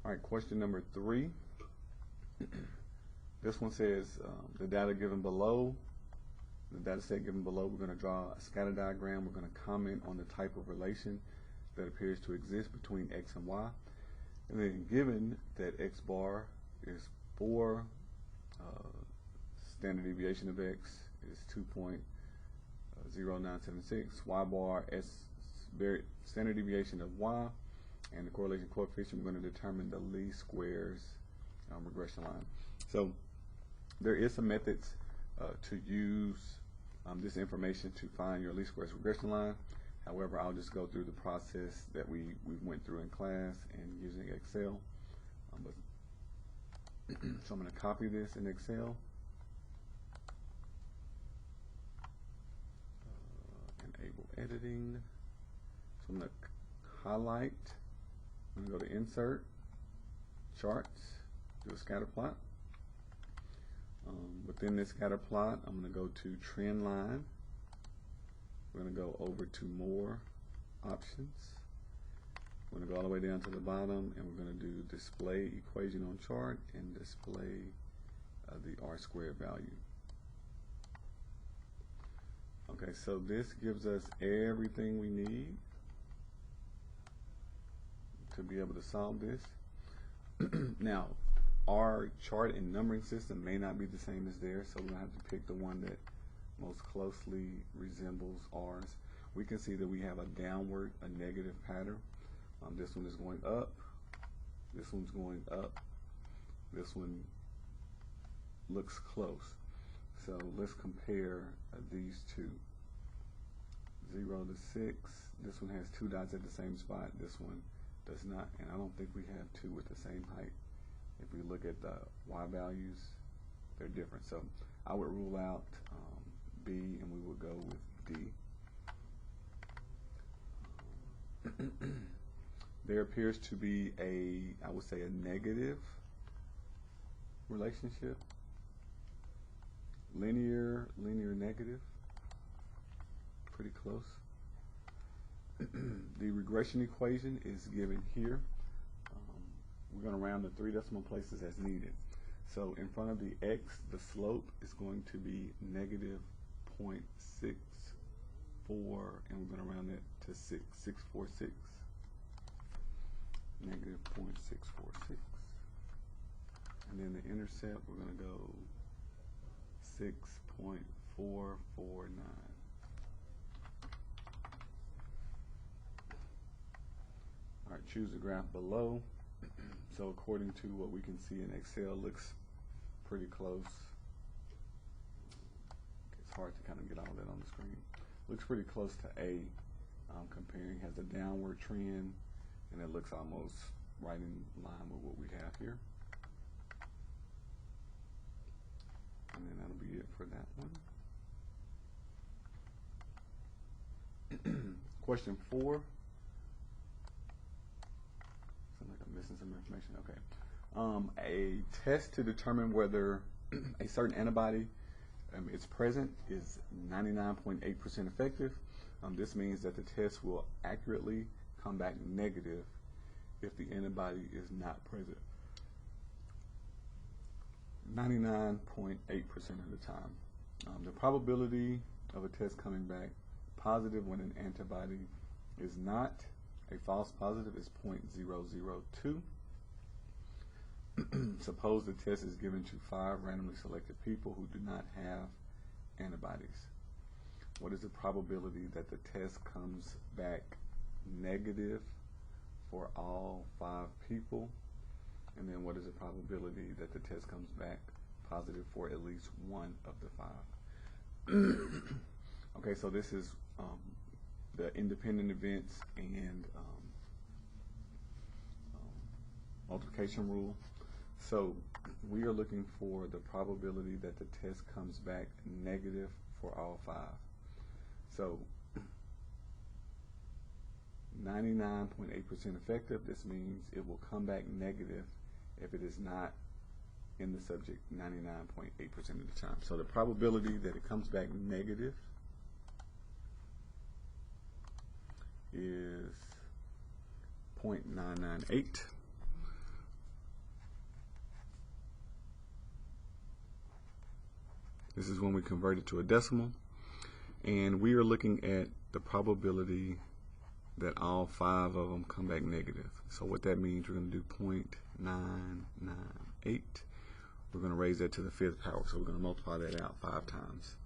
All right, question number 3. This one says the data given below, the data set given below, we're going to draw a scatter diagram. We're going to comment on the type of relation that appears to exist between x and y. And then given that x bar is 4, standard deviation of x is 2.0976, y bar s standard deviation of y, and the correlation coefficient, we're going to determine the least squares regression line. So there is some methods to use this information to find your least squares regression line. However, I'll just go through the process that we went through in class and using Excel. So I'm going to copy this in Excel. Enable editing. So I'm going to highlight. I'm going to go to Insert, Charts, do a scatter plot. Within this scatter plot, I'm going to go to Trend Line. We're going to go over to More Options. We're going to go all the way down to the bottom, and we're going to do Display Equation on Chart and display the R-squared value. Okay, so this gives us everything we need to be able to solve this. Now, our chart and numbering system may not be the same as theirs, so we're going to have to pick the one that most closely resembles ours. We can see that we have a downward, a negative pattern. This one is going up, this one's going up, this one looks close. So let's compare these two. 0 to 6, this one has 2 dots at the same spot, this one does not, and I don't think we have 2 with the same height. If we look at the y values, they're different. So I would rule out B, and we would go with D. There appears to be I would say a negative relationship. Linear negative. Pretty close. The regression equation is given here. We're going to round to 3 decimal places as needed. So in front of the x, the slope is going to be negative 0.64, and we're going to round it to 646. Negative 0.646. And then the intercept, we're going to go 6.449. All right, choose the graph below. So according to what we can see in Excel, looks pretty close. It's hard to kind of get all that on the screen. Looks pretty close to A. Comparing, has a downward trend, and it looks almost right in line with what we have here. And then that'll be it for that one. Question 4. I'm missing some information. Okay. A test to determine whether a certain antibody is present is 99.8% effective. This means that the test will accurately come back negative if the antibody is not present. 99.8% of the time. The probability of a test coming back positive when an antibody is not a false positive is 0.002. Suppose the test is given to 5 randomly selected people who do not have antibodies. What is the probability that the test comes back negative for all 5 people? And then what is the probability that the test comes back positive for at least one of the 5? Okay, so this is the independent events and multiplication rule. So we are looking for the probability that the test comes back negative for all 5. So 99.8% effective, this means it will come back negative if it is not in the subject 99.8% of the time. So the probability that it comes back negative is 0.998. This is when we convert it to a decimal. And we are looking at the probability that all 5 of them come back negative. So what that means, we're going to do 0.998. We're going to raise that to the 5th power. So we're going to multiply that out 5 times.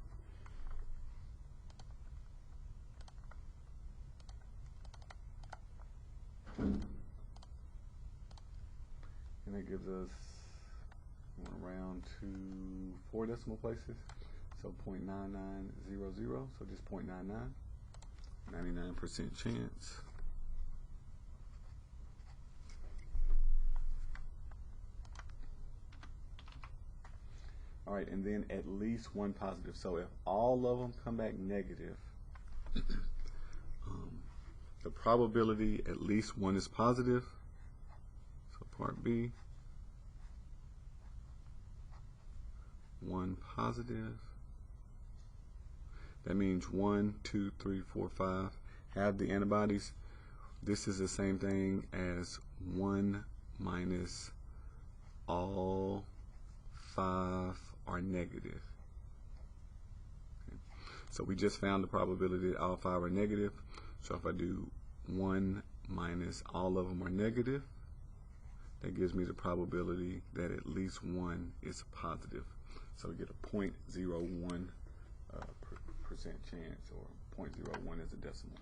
And that gives us, we want to round to 4 decimal places. So 0.9900, so just 0.99, 99% chance. All right, and then at least one positive. So if all of them come back negative, the probability at least one is positive. So part B, 1 positive. That means 1, 2, 3, 4, 5 have the antibodies. This is the same thing as 1 minus all 5 are negative. Okay. So we just found the probability that all 5 are negative. So if I do 1 minus all of them are negative, that gives me the probability that at least one is positive. So we get a 0.01% chance, or 0.01 as a decimal.